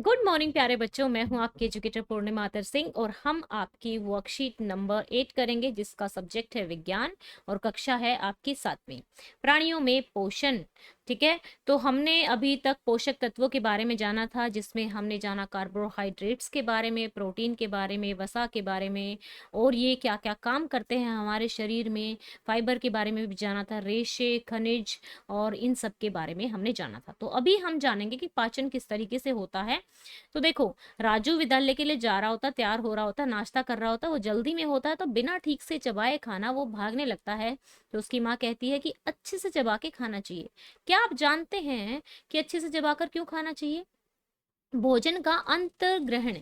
Good morning प्यारे बच्चों, मैं हूं आपकी एजुकेटर पूर्णिमा आतर सिंह और हम आपकी वर्कशीट नंबर 8 करेंगे जिसका सब्जेक्ट है विज्ञान और कक्षा है आपकी 7वीं। प्राणियों में पोषण। ठीक है, तो हमने अभी तक पोषक तत्वों के बारे में जाना था, जिसमें हमने जाना कार्बोहाइड्रेट्स के बारे में, प्रोटीन के बारे में, वसा के बारे में और ये क्या क्या काम करते हैं हमारे शरीर में। फाइबर के बारे में भी जाना था, रेशे, खनिज और इन सब के बारे में हमने जाना था। तो अभी हम जानेंगे कि पाचन किस तरीके से होता है। तो देखो, राजू विद्यालय के लिए जा रहा होता, तैयार हो रहा होता, नाश्ता कर रहा होता, वो जल्दी में होता है तो बिना ठीक से चबाए खाना वो भागने लगता है। तो उसकी माँ कहती है कि अच्छे से चबा के खाना चाहिए। क्या आप जानते हैं कि अच्छे से चबाकर क्यों खाना चाहिए? भोजन का अंतर ग्रहण।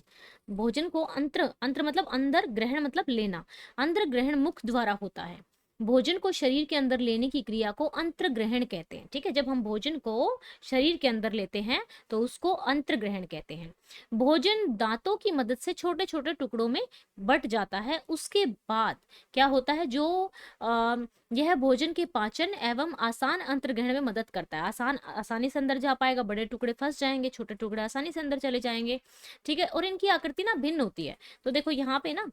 भोजन को अंतर अंतर मतलब अंदर, ग्रहण मतलब लेना। अंदर ग्रहण मुख द्वारा होता है। भोजन को शरीर के अंदर लेने की क्रिया को अंतर ग्रहण कहते हैं। ठीक है, जब हम भोजन को शरीर के अंदर लेते हैं तो उसको अंतर ग्रहण कहते हैं। भोजन दांतों की मदद से छोटे छोटे टुकड़ों में बट जाता है। उसके बाद क्या होता है, जो यह भोजन के पाचन एवं आसान अंतर्ग्रहण में मदद करता है। आसानी से अंदर जा पाएगा, बड़े टुकड़े फंस जाएंगे, छोटे टुकड़े आसानी से अंदर चले जाएंगे। ठीक है, और इनकी आकृति ना भिन्न होती है। तो देखो यहाँ पे ना,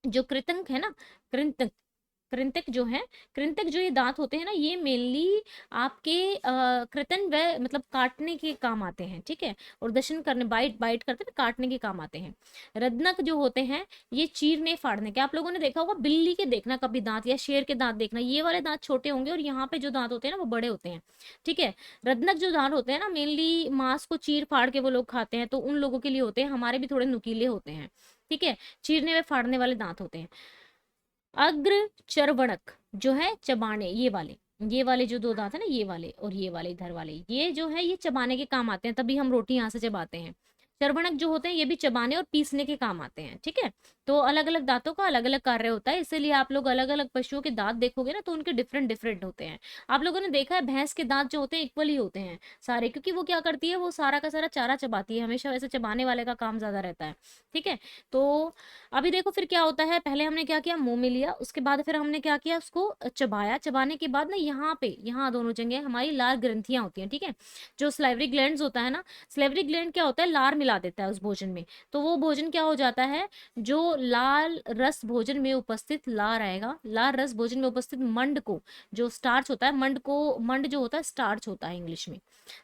जो कृतंक है ना, कृंतक कृंतक जो है, कृंतक जो ये दांत होते हैं ना, ये मेनली आपके कृतन व मतलब काटने के काम आते हैं। ठीक है, और दशन करने, बाइट बाइट करते हैं, काटने के काम आते हैं। रत्नक जो होते हैं, ये चीरने फाड़ने के। आप लोगों ने देखा होगा बिल्ली के देखना कभी दांत, या शेर के दांत देखना, ये वाले दांत छोटे होंगे और यहाँ पे जो दांत होते हैं ना वो बड़े होते हैं। ठीक है, रत्नक जो दांत होते हैं ना, मेनली मांस को चीर फाड़ के वो लोग खाते हैं, तो उन लोगों के लिए होते हैं। हमारे भी थोड़े नुकीले होते हैं। ठीक है, चीरने व फाड़ने वाले दांत होते हैं। अग्र चर्वणक जो है चबाने, ये वाले जो दो दांत है ना, ये वाले और ये वाले इधर वाले, ये जो है ये चबाने के काम आते हैं, तभी हम रोटी यहाँ से चबाते हैं। चर्वणक जो होते हैं ये भी चबाने और पीसने के काम आते हैं। ठीक है, तो अलग अलग दांतों का अलग अलग कार्य होता है, इसीलिए आप लोग अलग अलग पशुओं के दांत देखोगे ना तो उनके डिफरेंट डिफरेंट होते हैं। आप लोगों ने देखा है भैंस के दांत जो होते हैं इक्वल ही होते हैं सारे, क्योंकि वो क्या करती है, वो सारा का सारा चारा चबाती है हमेशा, वैसे चबाने वाले का काम ज्यादा रहता है। ठीक है, तो अभी देखो फिर क्या होता है, पहले हमने क्या किया, मुंह में लिया, उसके बाद फिर हमने क्या किया, उसको चबाया। चबाने के बाद ना यहाँ पे, यहाँ दोनों जगह हमारी लार ग्रंथियां होती हैं। ठीक है, जो स्लाइवरी ग्लैंड्स होता है ना, स्लाइवरी ग्लैंड क्या होता है, लार मिला देता है उस भोजन में। तो वो भोजन क्या हो जाता है, जो लाल रस भोजन में उपस्थित लार आएगा, लार रस भोजन में उपस्थित मंड को, जो स्टार्च होता है, मंड जो होता है स्टार्च होता है इंग्लिश में।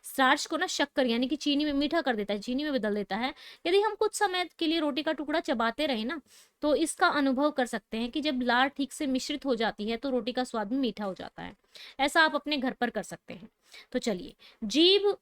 स्टार्च को ना शक्कर यानी कि चीनी में मीठा कर देता है, चीनी में बदल देता है। यदि हम कुछ समय के लिए रोटी का टुकड़ा चबाते रहे ना, तो इसका अनुभव कर सकते हैं कि जब लार ठीक से मिश्रित हो जाती है तो रोटी का स्वाद भी मीठा हो जाता है। ऐसा आप अपने घर पर कर सकते हैं। तो चलिए, जीभ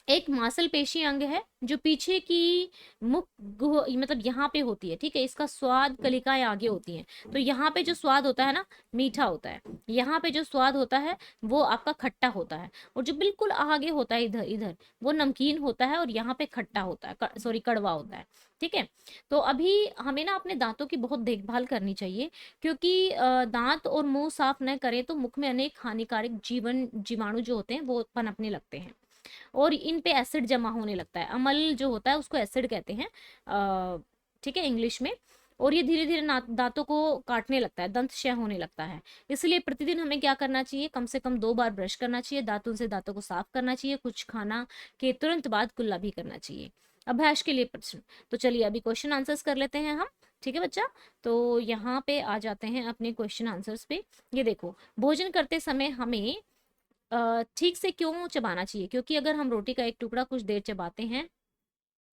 एक मांसपेशी अंग है जो पीछे की मुख मतलब यहाँ पे होती है। ठीक है, इसका स्वाद कलिकाएं आगे होती हैं। तो यहाँ पे जो स्वाद होता है ना, मीठा होता है। यहाँ पे जो स्वाद होता है वो आपका खट्टा होता है, और जो बिल्कुल आगे होता है इधर इधर, वो नमकीन होता है, और यहाँ पे खट्टा होता है, सॉरी कड़वा होता है। ठीक है, तो अभी हमें ना अपने दांतों की बहुत देखभाल करनी चाहिए, क्योंकि दांत और मुंह साफ न करें तो मुख में अनेक हानिकारक जीवाणु जो होते हैं वो पनपने लगते हैं, और इन पे एसिड जमा होने लगता है। अम्ल जो होता है उसको एसिड कहते हैं, ठीक है, इंग्लिश में। और ये धीरे धीरे दांतों को काटने लगता है, दंत क्षय होने लगता है। इसलिए प्रतिदिन हमें क्या करना चाहिए, कम से कम 2 बार ब्रश करना चाहिए, दांतों से दांतों को साफ करना चाहिए, कुछ खाना के तुरंत बाद कुल्ला भी करना चाहिए। अभ्यास के लिए प्रश्न। तो चलिए अभी क्वेश्चन आंसर्स कर लेते हैं हम। ठीक है बच्चा, तो यहाँ पे आ जाते हैं अपने क्वेश्चन आंसर्स पे। ये देखो, भोजन करते समय हमें ठीक से क्यों चबाना चाहिए, क्योंकि अगर हम रोटी का एक टुकड़ा कुछ देर चबाते हैं,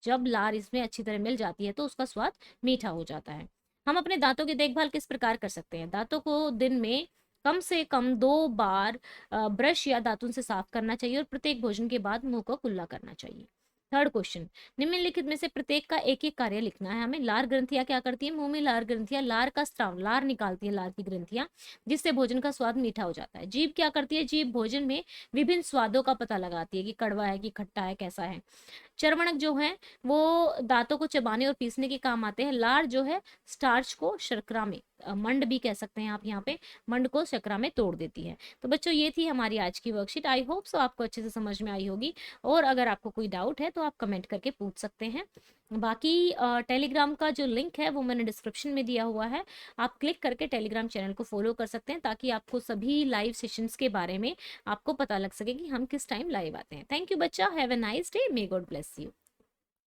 जब लार इसमें अच्छी तरह मिल जाती है तो उसका स्वाद मीठा हो जाता है। हम अपने दांतों की देखभाल किस प्रकार कर सकते हैं, दांतों को दिन में कम से कम 2 बार ब्रश या दातुन से साफ करना चाहिए, और प्रत्येक भोजन के बाद मुंह को कुल्ला करना चाहिए। थर्ड क्वेश्चन, निम्नलिखित में से प्रत्येक का एक एक कार्य लिखना है हमें। लार ग्रंथियां क्या करती है, मुंह में लार ग्रंथियां लार का स्राव, लार निकालती है, लार की ग्रंथियां, जिससे भोजन का स्वाद मीठा हो जाता है। जीभ क्या करती है, जीभ भोजन में विभिन्न स्वादों का पता लगाती है कि कड़वा है कि खट्टा है, कैसा है। चर्वणक जो है वो दांतों को चबाने और पीसने के काम आते हैं। लार जो है स्टार्च को शर्करा में, मंड भी कह सकते हैं आप यहाँ पे, मंड को शर्करा में तोड़ देती है। तो बच्चों ये थी हमारी आज की वर्कशीट। आई होप सो आपको अच्छे से समझ में आई होगी, और अगर आपको कोई डाउट है तो आप कमेंट करके पूछ सकते हैं। बाकी टेलीग्राम का जो लिंक है वो मैंने डिस्क्रिप्शन में दिया हुआ है, आप क्लिक करके टेलीग्राम चैनल को फॉलो कर सकते हैं, ताकि आपको सभी लाइव सेशंस के बारे में आपको पता लग सके कि हम किस टाइम लाइव आते हैं। थैंक यू बच्चा, have a nice day, may God bless you.